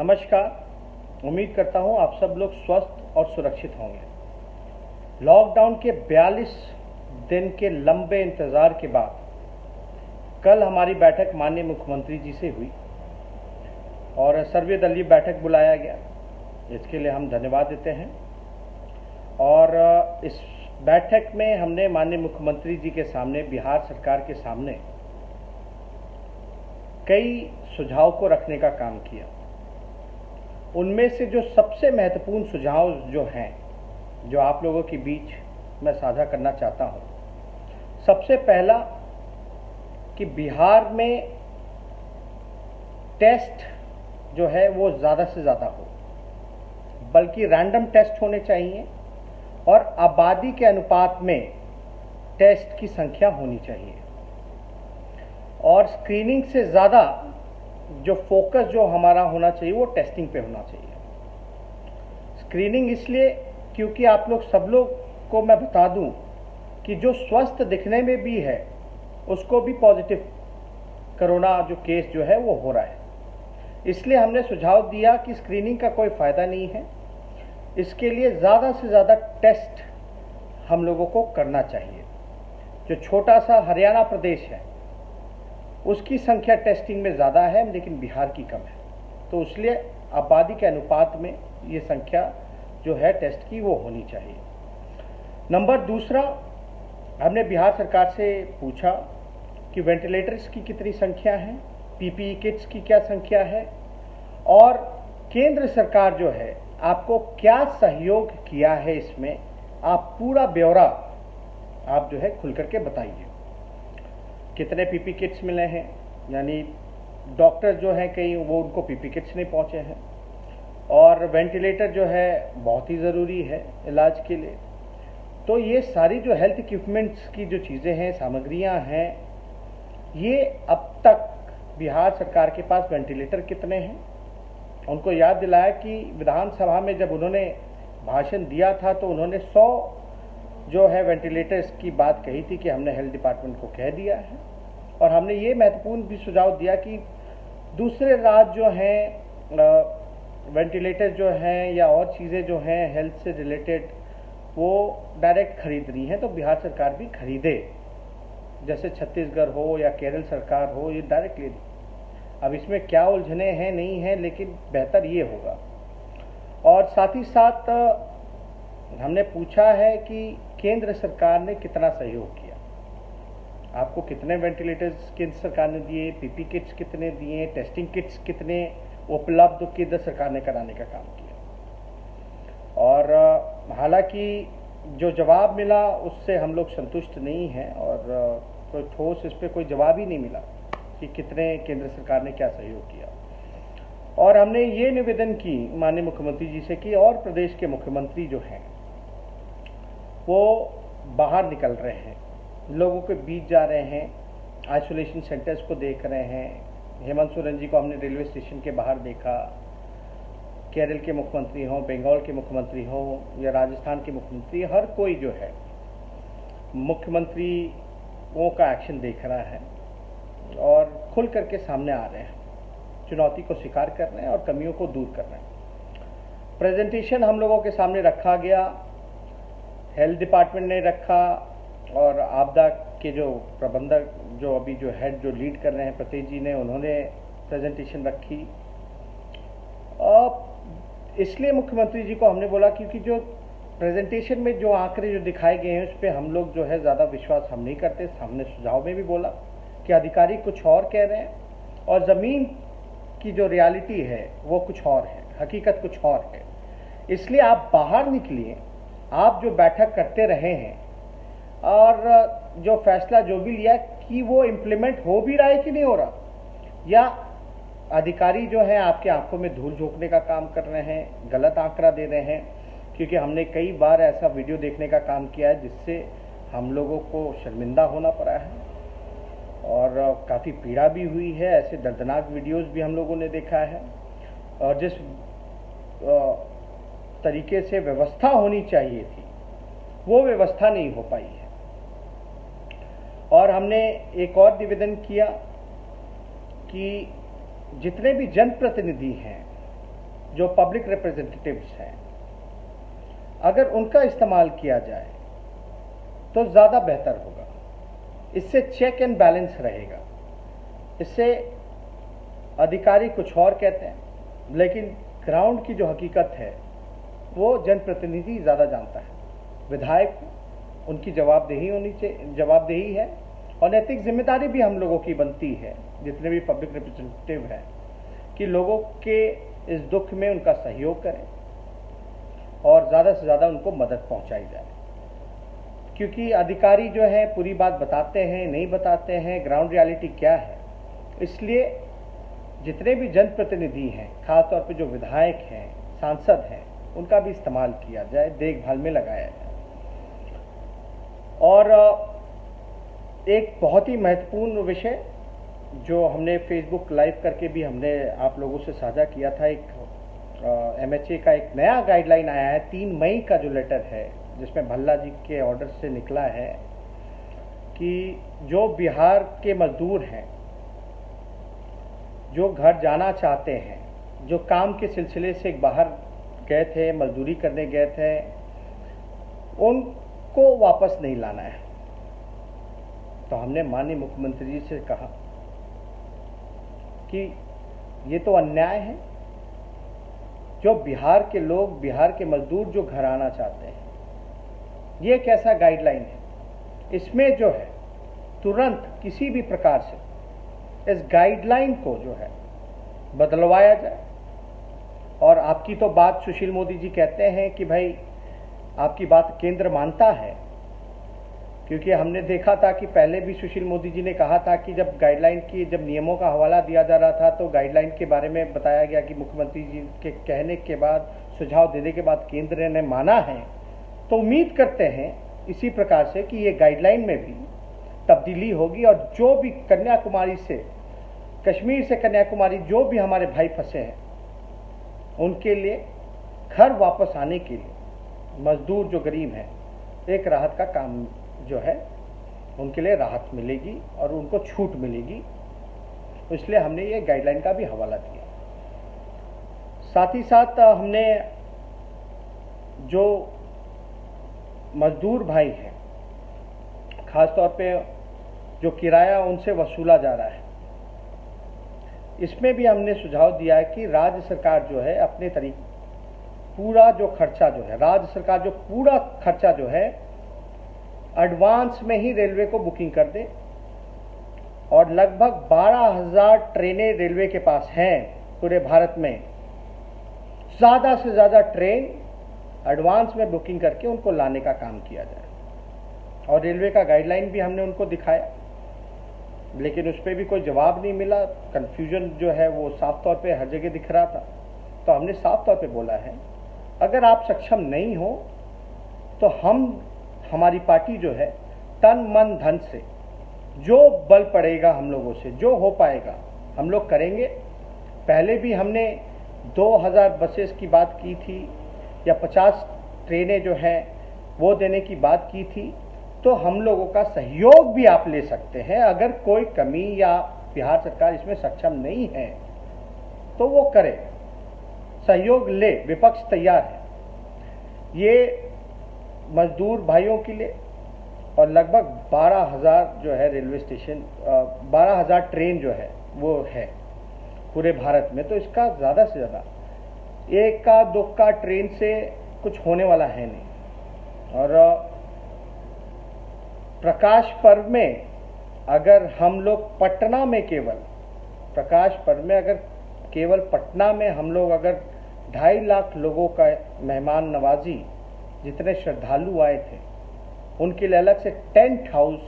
नमस्कार। उम्मीद करता हूं आप सब लोग स्वस्थ और सुरक्षित होंगे। लॉकडाउन के 42 दिन के लंबे इंतज़ार के बाद कल हमारी बैठक माननीय मुख्यमंत्री जी से हुई और सर्वदलीय बैठक बुलाया गया। इसके लिए हम धन्यवाद देते हैं। और इस बैठक में हमने माननीय मुख्यमंत्री जी के सामने, बिहार सरकार के सामने कई सुझाव को रखने का काम किया। उनमें से जो सबसे महत्वपूर्ण सुझाव जो हैं, जो आप लोगों के बीच मैं साझा करना चाहता हूं, सबसे पहला कि बिहार में टेस्ट जो है वो ज़्यादा से ज़्यादा हो, बल्कि रैंडम टेस्ट होने चाहिए और आबादी के अनुपात में टेस्ट की संख्या होनी चाहिए। और स्क्रीनिंग से ज़्यादा जो फोकस जो हमारा होना चाहिए वो टेस्टिंग पे होना चाहिए। स्क्रीनिंग इसलिए क्योंकि आप लोग सब लोग को मैं बता दूं कि जो स्वस्थ दिखने में भी है उसको भी पॉजिटिव कोरोना जो केस जो है वो हो रहा है। इसलिए हमने सुझाव दिया कि स्क्रीनिंग का कोई फ़ायदा नहीं है, इसके लिए ज़्यादा से ज़्यादा टेस्ट हम लोगों को करना चाहिए। जो छोटा सा हरियाणा प्रदेश है उसकी संख्या टेस्टिंग में ज़्यादा है, लेकिन बिहार की कम है, तो इसलिए आबादी के अनुपात में ये संख्या जो है टेस्ट की वो होनी चाहिए। नंबर दूसरा, हमने बिहार सरकार से पूछा कि वेंटिलेटर्स की कितनी संख्या है, पीपीई किट्स की क्या संख्या है और केंद्र सरकार जो है आपको क्या सहयोग किया है, इसमें आप पूरा ब्यौरा आप जो है खुल करके बताइए। कितने पीपी किट्स मिले हैं, यानी डॉक्टर जो हैं कई वो उनको पीपी किट्स नहीं पहुंचे हैं, और वेंटिलेटर जो है बहुत ही ज़रूरी है इलाज के लिए। तो ये सारी जो हेल्थ इक्विपमेंट्स की जो चीज़ें हैं, सामग्रियां हैं, ये अब तक बिहार सरकार के पास वेंटिलेटर कितने हैं। उनको याद दिलाया कि विधानसभा में जब उन्होंने भाषण दिया था तो उन्होंने 100 जो है वेंटिलेटर्स की बात कही थी कि हमने हेल्थ डिपार्टमेंट को कह दिया है। और हमने ये महत्वपूर्ण भी सुझाव दिया कि दूसरे राज्य जो हैं वेंटिलेटर जो हैं या और चीज़ें जो हैं हेल्थ से रिलेटेड वो डायरेक्ट खरीद रही हैं, तो बिहार सरकार भी खरीदे, जैसे छत्तीसगढ़ हो या केरल सरकार हो, ये डायरेक्ट ले ली। अब इसमें क्या उलझने हैं नहीं हैं, लेकिन बेहतर ये होगा। और साथ ही साथ हमने पूछा है कि केंद्र सरकार ने कितना सहयोग किया, आपको कितने वेंटिलेटर्स केंद्र सरकार ने दिए, पीपी किट्स कितने दिए, टेस्टिंग किट्स कितने उपलब्ध केंद्र सरकार ने कराने का काम किया। और हालांकि जो जवाब मिला उससे हम लोग संतुष्ट नहीं हैं और कोई ठोस इस पर कोई जवाब ही नहीं मिला कि कितने केंद्र सरकार ने क्या सहयोग किया। और हमने ये निवेदन की माननीय मुख्यमंत्री जी से कि और प्रदेश के मुख्यमंत्री जो हैं वो बाहर निकल रहे हैं, लोगों के बीच जा रहे हैं, आइसोलेशन सेंटर्स को देख रहे हैं। हेमंत सोरेन जी को हमने रेलवे स्टेशन के बाहर देखा। केरल के मुख्यमंत्री हों, बंगाल के मुख्यमंत्री हों या राजस्थान के मुख्यमंत्री, हर कोई जो है मुख्यमंत्रियों का एक्शन देख रहा है और खुल करके सामने आ रहे हैं, चुनौती को स्वीकार कर रहे हैं और कमियों को दूर कर रहे हैं। प्रेजेंटेशन हम लोगों के सामने रखा गया, हेल्थ डिपार्टमेंट ने रखा और आपदा के जो प्रबंधक जो अभी जो हेड जो लीड कर रहे हैं प्रतीक जी ने, उन्होंने प्रेजेंटेशन रखी। इसलिए मुख्यमंत्री जी को हमने बोला क्योंकि जो प्रेजेंटेशन में जो आंकड़े जो दिखाए गए हैं उस पर हम लोग जो है ज़्यादा विश्वास हम नहीं करते। हमने सुझाव में भी बोला कि अधिकारी कुछ और कह रहे हैं और ज़मीन की जो रियलिटी है वो कुछ और है, हकीकत कुछ और है। इसलिए आप बाहर निकलिए, आप जो बैठक करते रहे हैं और जो फैसला जो भी लिया कि वो इम्प्लीमेंट हो भी रहा है कि नहीं हो रहा, या अधिकारी जो है आपके आंखों में धूल झोंकने का काम कर रहे हैं, गलत आंकड़ा दे रहे हैं। क्योंकि हमने कई बार ऐसा वीडियो देखने का काम किया है जिससे हम लोगों को शर्मिंदा होना पड़ा है और काफ़ी पीड़ा भी हुई है। ऐसे दर्दनाक वीडियोस भी हम लोगों ने देखा है और जिस तरीके से व्यवस्था होनी चाहिए थी वो व्यवस्था नहीं हो पाई है। और हमने एक और निवेदन किया कि जितने भी जनप्रतिनिधि हैं जो पब्लिक रिप्रेजेंटेटिव्स हैं, अगर उनका इस्तेमाल किया जाए तो ज़्यादा बेहतर होगा। इससे चेक एंड बैलेंस रहेगा। इससे अधिकारी कुछ और कहते हैं, लेकिन ग्राउंड की जो हकीकत है वो जनप्रतिनिधि ज़्यादा जानता है। विधायक उनकी जवाबदेही है और नैतिक जिम्मेदारी भी हम लोगों की बनती है, जितने भी पब्लिक रिप्रेजेंटेटिव हैं, कि लोगों के इस दुख में उनका सहयोग करें और ज़्यादा से ज़्यादा उनको मदद पहुंचाई जाए। क्योंकि अधिकारी जो है पूरी बात बताते हैं, नहीं बताते हैं, ग्राउंड रियलिटी क्या है। इसलिए जितने भी जनप्रतिनिधि हैं, खासतौर पे जो विधायक हैं, सांसद हैं, उनका भी इस्तेमाल किया जाए, देखभाल में लगाया जाए। और एक बहुत ही महत्वपूर्ण विषय जो हमने फेसबुक लाइव करके भी हमने आप लोगों से साझा किया था, एक MHA का एक नया गाइडलाइन आया है 3 मई का जो लेटर है, जिसमें भल्ला जी के ऑर्डर से निकला है कि जो बिहार के मजदूर हैं, जो घर जाना चाहते हैं, जो काम के सिलसिले से बाहर गए थे, मजदूरी करने गए थे, उनको वापस नहीं लाना है। तो हमने माननीय मुख्यमंत्री जी से कहा कि ये तो अन्याय है। जो बिहार के लोग, बिहार के मजदूर जो घर आना चाहते हैं, ये कैसा गाइडलाइन है? इसमें जो है तुरंत किसी भी प्रकार से इस गाइडलाइन को जो है बदलवाया जाए। और आपकी तो बात सुशील मोदी जी कहते हैं कि भाई आपकी बात केंद्र मानता है, क्योंकि हमने देखा था कि पहले भी सुशील मोदी जी ने कहा था कि जब गाइडलाइन की, जब नियमों का हवाला दिया जा रहा था तो गाइडलाइन के बारे में बताया गया कि मुख्यमंत्री जी के कहने के बाद, सुझाव देने के बाद केंद्र ने माना है। तो उम्मीद करते हैं इसी प्रकार से कि ये गाइडलाइन में भी तब्दीली होगी और जो भी कन्याकुमारी से, कश्मीर से कन्याकुमारी जो भी हमारे भाई फंसे हैं, उनके लिए घर वापस आने के लिए, मजदूर जो गरीब हैं, एक राहत का काम जो है उनके लिए राहत मिलेगी और उनको छूट मिलेगी। इसलिए हमने ये गाइडलाइन का भी हवाला दिया। साथ ही साथ हमने जो मजदूर भाई हैं, खासतौर पे जो किराया उनसे वसूला जा रहा है, इसमें भी हमने सुझाव दिया है कि राज्य सरकार जो है अपने तरीके पूरा जो खर्चा जो है, राज्य सरकार जो पूरा खर्चा जो है एडवांस में ही रेलवे को बुकिंग कर दे। और लगभग 12,000 ट्रेनें रेलवे के पास हैं पूरे भारत में। ज़्यादा से ज़्यादा ट्रेन एडवांस में बुकिंग करके उनको लाने का काम किया जाए। और रेलवे का गाइडलाइन भी हमने उनको दिखाया, लेकिन उस पर भी कोई जवाब नहीं मिला। कन्फ्यूजन जो है वो साफ तौर पे हर जगह दिख रहा था। तो हमने साफ तौर पे बोला है, अगर आप सक्षम नहीं हो तो हमारी पार्टी जो है तन मन धन से जो बल पड़ेगा हम लोगों से, जो हो पाएगा हम लोग करेंगे। पहले भी हमने 2000 बसेस की बात की थी या 50 ट्रेनें जो हैं वो देने की बात की थी। तो हम लोगों का सहयोग भी आप ले सकते हैं। अगर कोई कमी या बिहार सरकार इसमें सक्षम नहीं है तो वो करे, सहयोग ले, विपक्ष तैयार है। ये मजदूर भाइयों के लिए और लगभग 12,000 जो है रेलवे स्टेशन, 12,000 ट्रेन जो है वो है पूरे भारत में। तो इसका ज़्यादा से ज़्यादा एक का दो का ट्रेन से कुछ होने वाला है नहीं। और प्रकाश पर्व में अगर हम लोग पटना में प्रकाश पर्व में अगर केवल पटना में हम लोग अगर 2.5 लाख लोगों का मेहमान नवाजी, जितने श्रद्धालु आए थे, उनके लिए अलग से टेंट हाउस,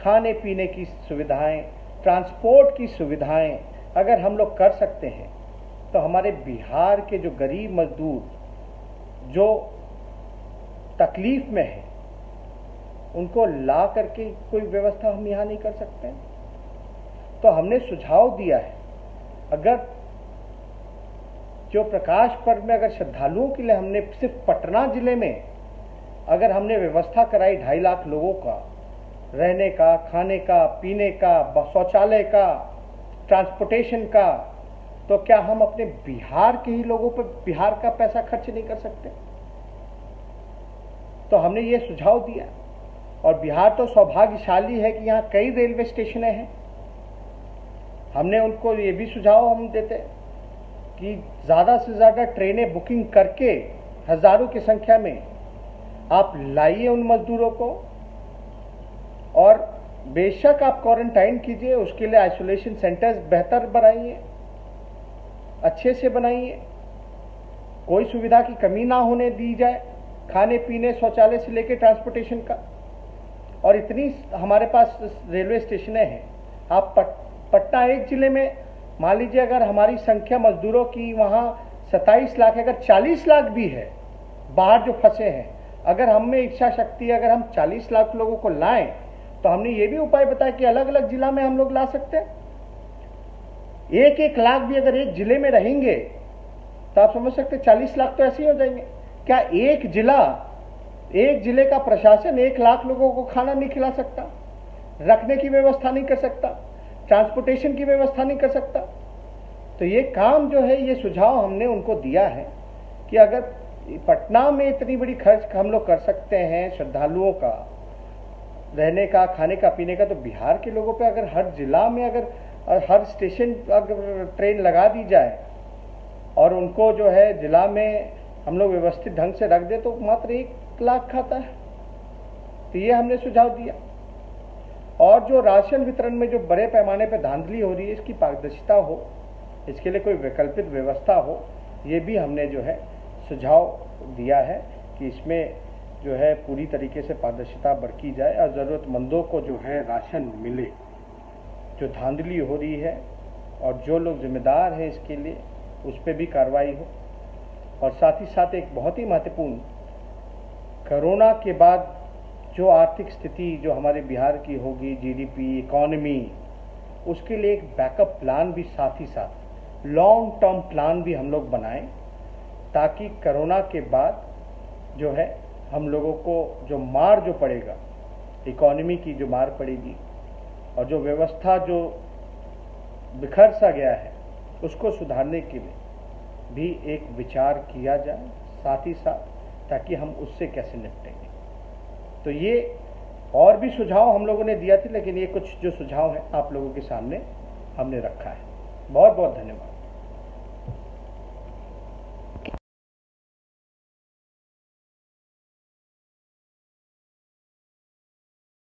खाने पीने की सुविधाएं, ट्रांसपोर्ट की सुविधाएं अगर हम लोग कर सकते हैं तो हमारे बिहार के जो गरीब मजदूर जो तकलीफ में हैं उनको ला करके कोई व्यवस्था हम यहाँ नहीं कर सकते हैं। तो हमने सुझाव दिया है, अगर जो प्रकाश पर्व में अगर श्रद्धालुओं के लिए हमने सिर्फ पटना जिले में अगर हमने व्यवस्था कराई 2.5 लाख लोगों का रहने का, खाने का, पीने का, शौचालय का, ट्रांसपोर्टेशन का, तो क्या हम अपने बिहार के ही लोगों पर बिहार का पैसा खर्च नहीं कर सकते? तो हमने ये सुझाव दिया। और बिहार तो सौभाग्यशाली है कि यहाँ कई रेलवे स्टेशन हैं। हमने उनको ये भी सुझाव हम देते कि ज़्यादा से ज़्यादा ट्रेनें बुकिंग करके हज़ारों की संख्या में आप लाइए उन मजदूरों को, और बेशक आप क्वारंटाइन कीजिए, उसके लिए आइसोलेशन सेंटर्स बेहतर बनाइए, अच्छे से बनाइए, कोई सुविधा की कमी ना होने दी जाए, खाने पीने शौचालय से लेकर ट्रांसपोर्टेशन का। और इतनी हमारे पास रेलवे स्टेशन हैं। आप पटना एक जिले में मान लीजिए, अगर हमारी संख्या मजदूरों की वहाँ 27 लाख, अगर 40 लाख भी है बाहर जो फंसे हैं, अगर हम में इच्छा शक्ति, अगर हम 40 लाख लोगों को लाएं, तो हमने ये भी उपाय बताया कि अलग अलग जिला में हम लोग ला सकते हैं। 1-1 लाख भी अगर एक जिले में रहेंगे तो आप समझ सकते 40 लाख तो ऐसे ही हो जाएंगे। क्या एक जिले का प्रशासन 1 लाख लोगों को खाना नहीं खिला सकता, रखने की व्यवस्था नहीं कर सकता, ट्रांसपोर्टेशन की व्यवस्था नहीं कर सकता? तो ये काम जो है, ये सुझाव हमने उनको दिया है कि अगर पटना में इतनी बड़ी खर्च हम लोग कर सकते हैं श्रद्धालुओं का रहने का, खाने का, पीने का, तो बिहार के लोगों पे अगर हर जिला में अगर हर स्टेशन अगर ट्रेन लगा दी जाए और उनको जो है जिला में हम लोग व्यवस्थित ढंग से रख दे, तो मात्र 1 लाख खाता है। तो ये हमने सुझाव दिया। और जो राशन वितरण में जो बड़े पैमाने पर धांधली हो रही है, इसकी पारदर्शिता हो, इसके लिए कोई वैकल्पिक व्यवस्था हो, ये भी हमने जो है सुझाव दिया है कि इसमें जो है पूरी तरीके से पारदर्शिता बरती जाए और ज़रूरतमंदों को जो है राशन मिले। जो धांधली हो रही है और जो लोग जिम्मेदार हैं इसके लिए, उस पर भी कार्रवाई हो। और साथ ही साथ एक बहुत ही महत्वपूर्ण, कोरोना के बाद जो आर्थिक स्थिति जो हमारे बिहार की होगी, जीडीपी, इकोनॉमी, उसके लिए एक बैकअप प्लान भी, साथ ही साथ लॉन्ग टर्म प्लान भी हम लोग बनाएं, ताकि कोरोना के बाद जो है हम लोगों को जो मार जो पड़ेगा, इकोनॉमी की जो मार पड़ेगी और जो व्यवस्था जो बिखर सा गया है, उसको सुधारने के लिए भी एक विचार किया जाए साथ ही साथ, ताकि हम उससे कैसे निपटेंगे। तो ये और भी सुझाव हम लोगों ने दिया थे, लेकिन ये कुछ जो सुझाव हैं आप लोगों के सामने हमने रखा है। बहुत बहुत धन्यवाद।